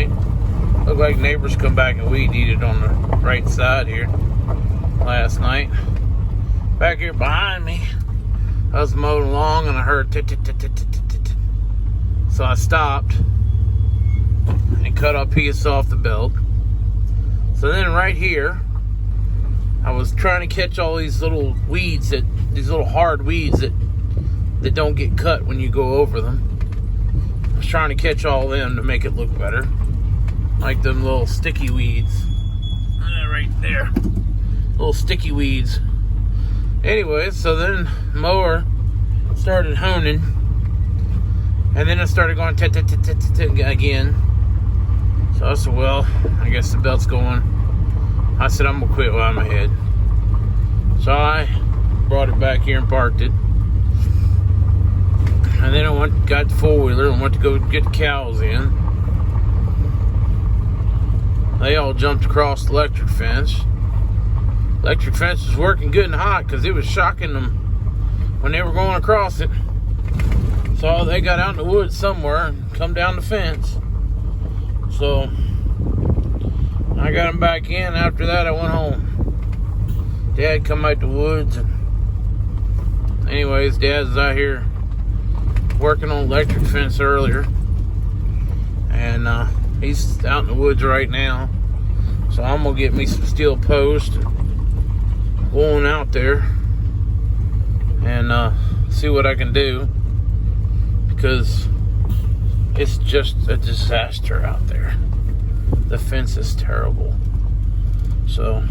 driveway. Looked like neighbors come back and weed eated on the right side here last night. Back here behind me, I was mowing along and I heard tit tit tit tit tit tit tit. So I stopped and cut a piece off the belt. So then right here, I was trying to catch all these little weeds, these little hard weeds that don't get cut when you go over them. I was trying to catch all them to make it look better. Like them little sticky weeds. Right there. Little sticky weeds. Anyway, so then mower started honing. And then it started going again. So I said, well, I guess the belt's going. I said, I'm going to quit while I'm ahead. So I brought it back here and parked it. And then I got the four-wheeler and went to go get the cows in. They all jumped across the electric fence. Electric fence was working good and hot because it was shocking them when they were going across it. So they got out in the woods somewhere and come down the fence. So I got them back in. After that, I went home. Dad come out the woods. And anyways, Dad's out here working on electric fence earlier. And he's out in the woods right now. So I'm going to get me some steel posts and going out there and see what I can do, because it's just a disaster out there. The fence is terrible. So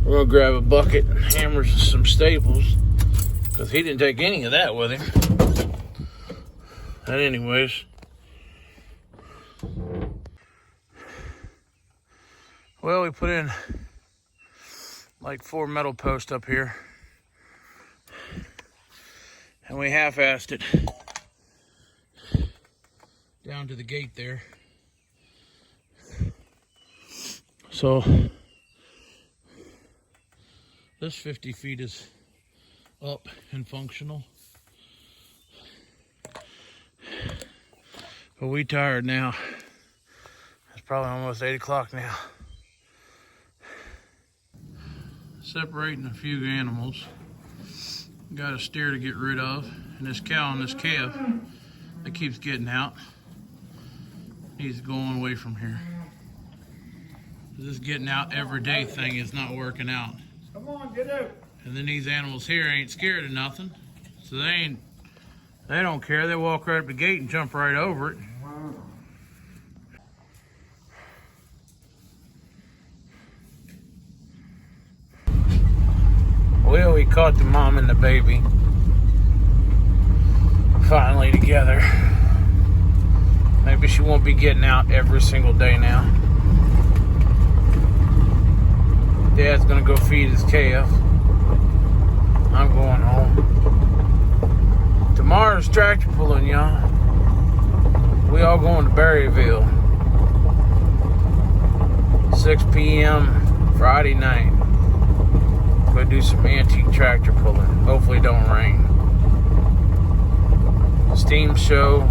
we're going to grab a bucket and hammers and some staples, because he didn't take any of that with him. But anyways, well, we put in like 4 metal posts up here, and we half-assed it down to the gate there. So this 50 feet is up and functional. But we tired now. It's probably almost 8 o'clock now. Separating a few animals. Got a steer to get rid of, and this cow and this calf that keeps getting out. He's going away from here. This getting out every day thing is not working out. Come on, get out. And then these animals here ain't scared of nothing, so they don't care. They walk right up the gate and jump right over it. Well, we caught the mom and the baby finally together. Maybe she won't be getting out every single day now. Dad's gonna go feed his calf. I'm going home. Tomorrow's tractor pulling, y'all. We all going to Berryville. 6 p.m. Friday night. Go do some antique tractor pulling. Hopefully it don't rain. Steam show.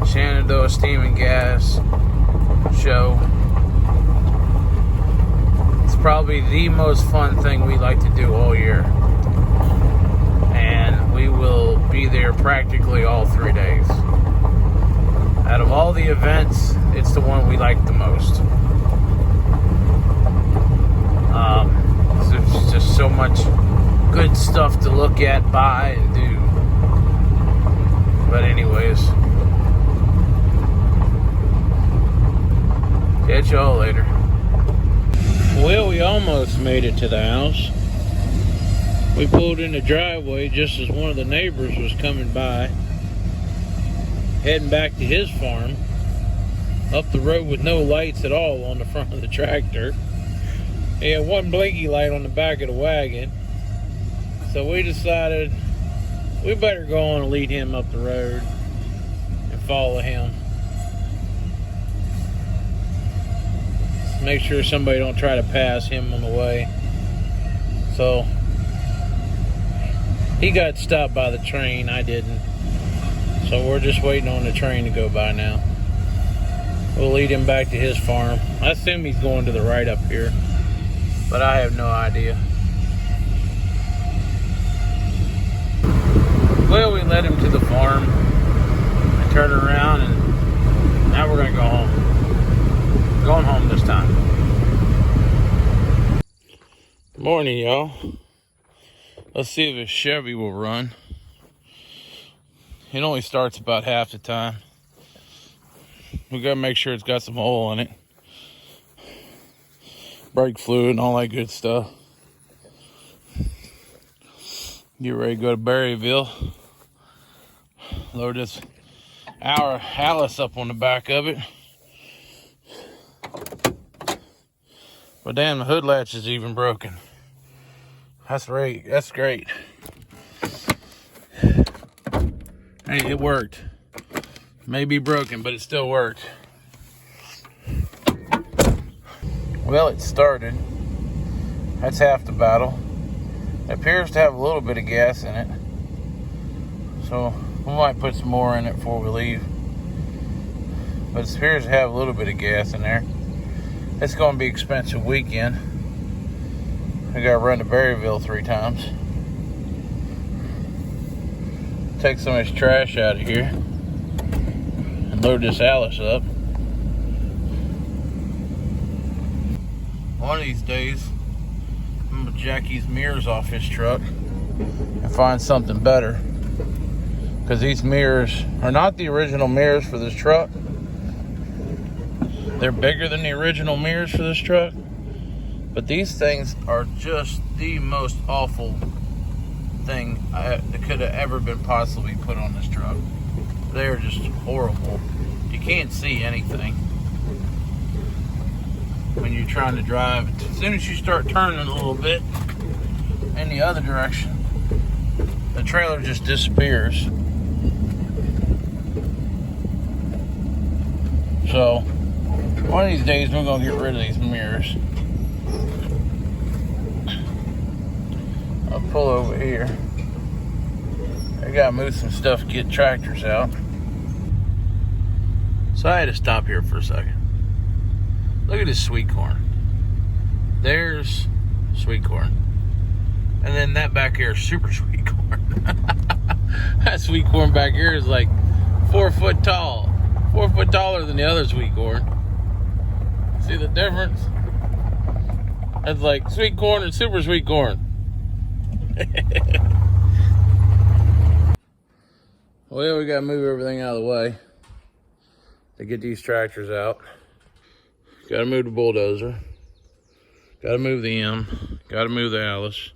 Shenandoah Steam and Gas show. It's probably the most fun thing we like to do all year. And we will be there practically all 3 days. Out of all the events, it's the one we like the most. There's just so much good stuff to look at, buy, and do. But anyways, catch y'all later. Well, we almost made it to the house. We pulled in the driveway just as one of the neighbors was coming by, heading back to his farm, up the road with no lights at all on the front of the tractor. He had one blinky light on the back of the wagon. So we decided we better go on and lead him up the road and follow him. Make sure somebody don't try to pass him on the way. So he got stopped by the train, I didn't. So we're just waiting on the train to go by now. We'll lead him back to his farm. I assume he's going to the right up here, but I have no idea. Well, we led him to the farm and turned around, and now we're gonna go home. We're going home this time. Good morning, y'all. Let's see if his Chevy will run. It only starts about half the time. We gotta make sure it's got some oil in it, brake fluid and all that good stuff. Get ready to go to Berryville. Load this Alice up on the back of it. But damn, the hood latch is even broken. That's great. That's great. Hey, it worked. May be broken, but it still worked. Well, it started. That's half the battle. It appears to have a little bit of gas in it. So we might put some more in it before we leave. But it appears to have a little bit of gas in there. It's going to be an expensive weekend. I got to run to Berryville 3 times. Take some of this trash out of here. Load this Alice up. One of these days, I'm gonna jack these mirrors off his truck and find something better. Because these mirrors are not the original mirrors for this truck. They're bigger than the original mirrors for this truck. But these things are just the most awful thing that could have ever been possibly put on this truck. They're just horrible. You can't see anything when you're trying to drive. As soon as you start turning a little bit in the other direction, the trailer just disappears. So one of these days we're gonna get rid of these mirrors. I'll pull over here. I gotta move some stuff to get tractors out. So I had to stop here for a second. Look at this sweet corn. There's sweet corn. And then that back here is super sweet corn. That sweet corn back here is like 4 foot tall. 4 foot taller than the other sweet corn. See the difference? That's like sweet corn and super sweet corn. Well, we gotta move everything out of the way to get these tractors out. Gotta move the bulldozer. Gotta move the M. Gotta move the Alice.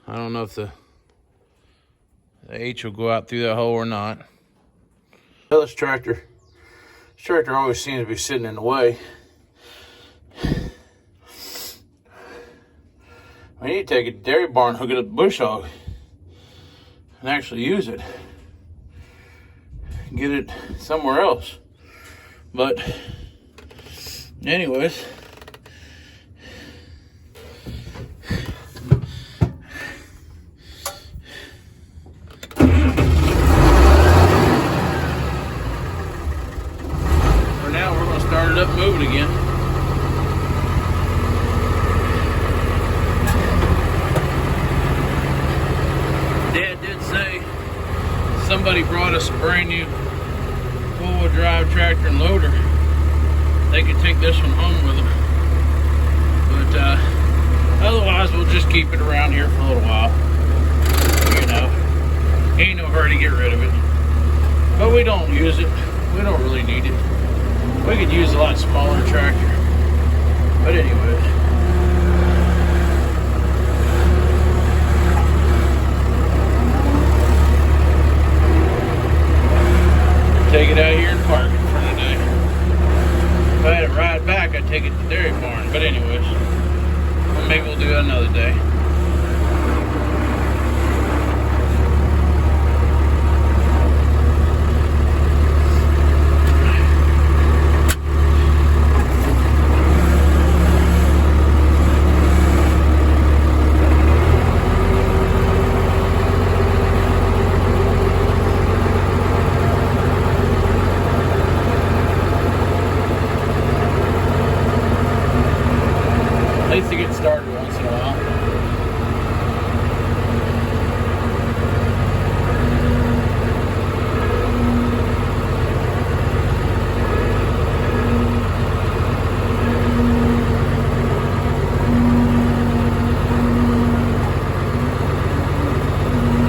I don't know if the H will go out through that hole or not. Well, this tractor always seems to be sitting in the way. I need to take it to the dairy barn, hook it up to bush hog, and actually use it. Get it somewhere else. But anyways, for now we're going to start it up and move it again. Dad did say somebody brought us a brand new four-wheel drive tractor and loader. They could take this one home with them. But otherwise we'll just keep it around here for a little while. You know, ain't no hurry to get rid of it. But we don't use it. We don't really need it. We could use a lot smaller tractor. But anyways. Take it out here and park it for today. If I had to ride back, I'd take it to the dairy barn. But anyways, well, maybe we'll do it another day. once in a while.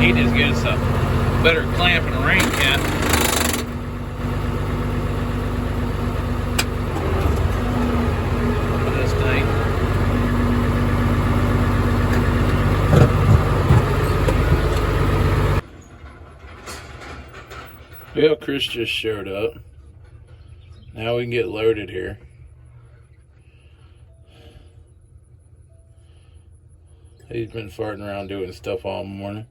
He just gets a better clamp and a rain cap. For this thing. Well, Chris just showed up. Now we can get loaded here. He's been farting around doing stuff all morning.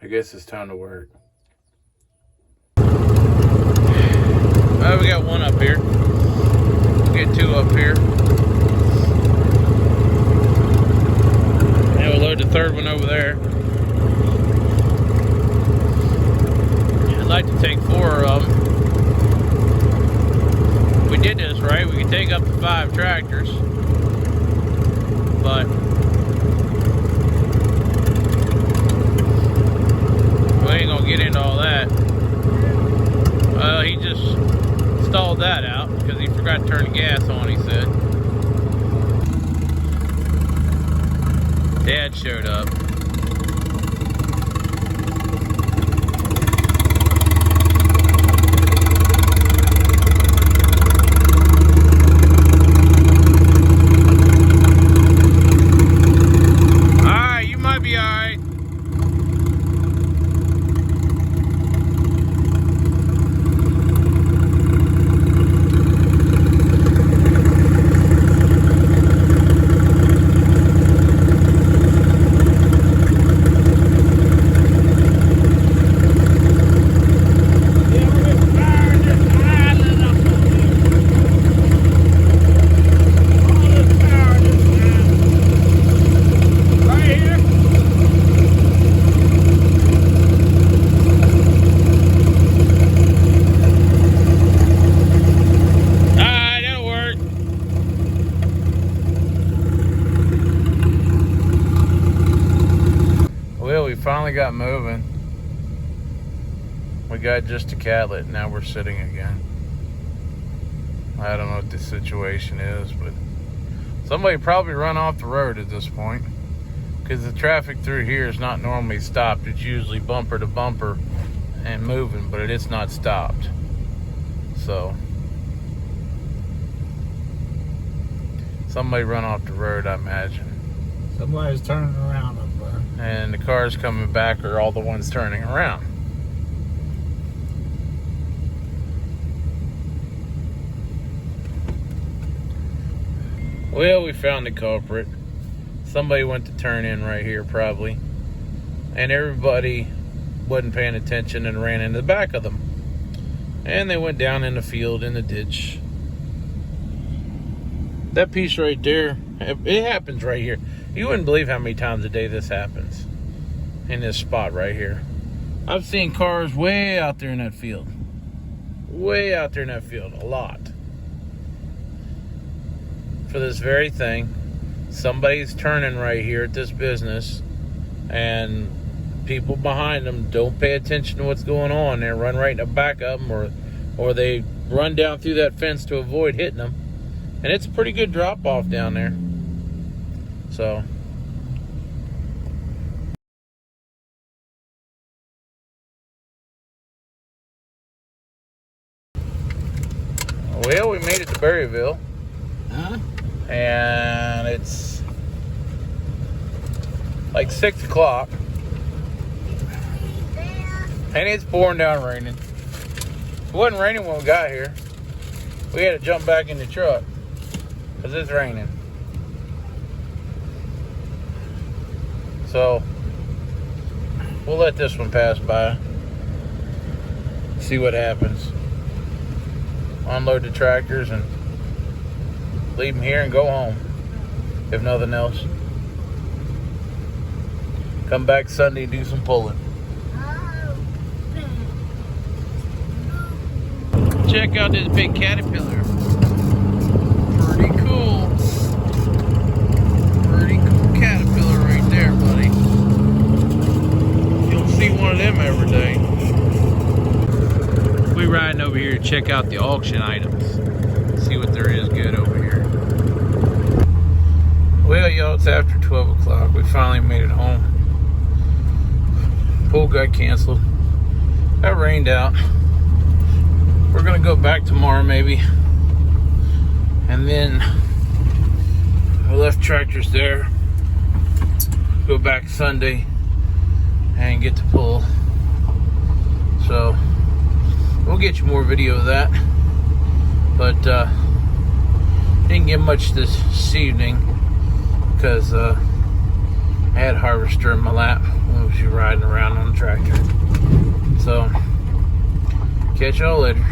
I guess it's time to work. Well, we got one up here. We'll get two up here. And we'll load the third one over there. I'd like to take 4 of them. If we did this right, we could take up to 5 tractors. But we ain't gonna get into all that. He just stalled that out because he forgot to turn the gas on, he said. Dad showed up. Alright, you might be alright. Finally got moving. We got just a catlet. Now we're sitting again. I don't know what the situation is, but somebody probably run off the road at this point because the traffic through here is not normally stopped. It's usually bumper to bumper and moving, but it's not stopped. So somebody run off the road, I imagine. Somebody's turning around up there. And the cars coming back are all the ones turning around. Well, we found the culprit. Somebody went to turn in right here probably. And everybody wasn't paying attention and ran into the back of them. And they went down in the field in the ditch. That piece right there, it happens right here. You wouldn't believe how many times a day this happens in this spot right here. I've seen cars way out there in that field. Way out there in that field, a lot. For this very thing, somebody's turning right here at this business and people behind them don't pay attention to what's going on. They run right in the back of them or they run down through that fence to avoid hitting them. And it's a pretty good drop off down there. So well, we made it to Berryville. Huh? And it's like 6 o'clock. And it's pouring down raining. It wasn't raining when we got here. We had to jump back in the truck because it's raining. So we'll let this one pass by. See what happens. Unload the tractors and leave them here and go home. If nothing else. Come back Sunday and do some pulling. Check out this big caterpillar. check out the auction items. See what there is good over here. Well, y'all, it's after 12 o'clock. We finally made it home. Pool got canceled. Got rained out. We're gonna go back tomorrow maybe. And then I left tractors there. Go back Sunday and get the pull. So we'll get you more video of that. But didn't get much this evening because I had harvester in my lap when I was riding around on the tractor. So catch y'all later.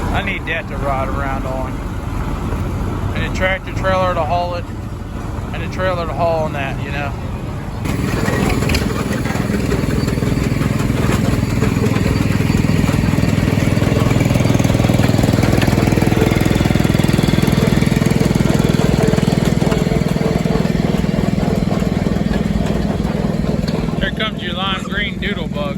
I need that to ride around on. And a tractor trailer to haul it. And a trailer to haul on that, you know. Here comes your lime green doodle bug.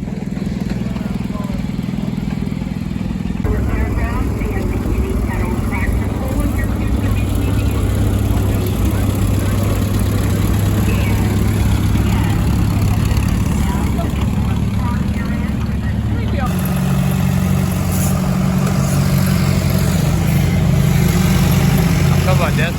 How about that?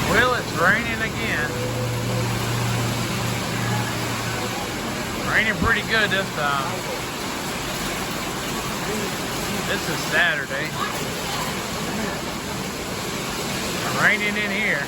Well, it's raining again. Raining pretty good this time. This is Saturday. Raining in here.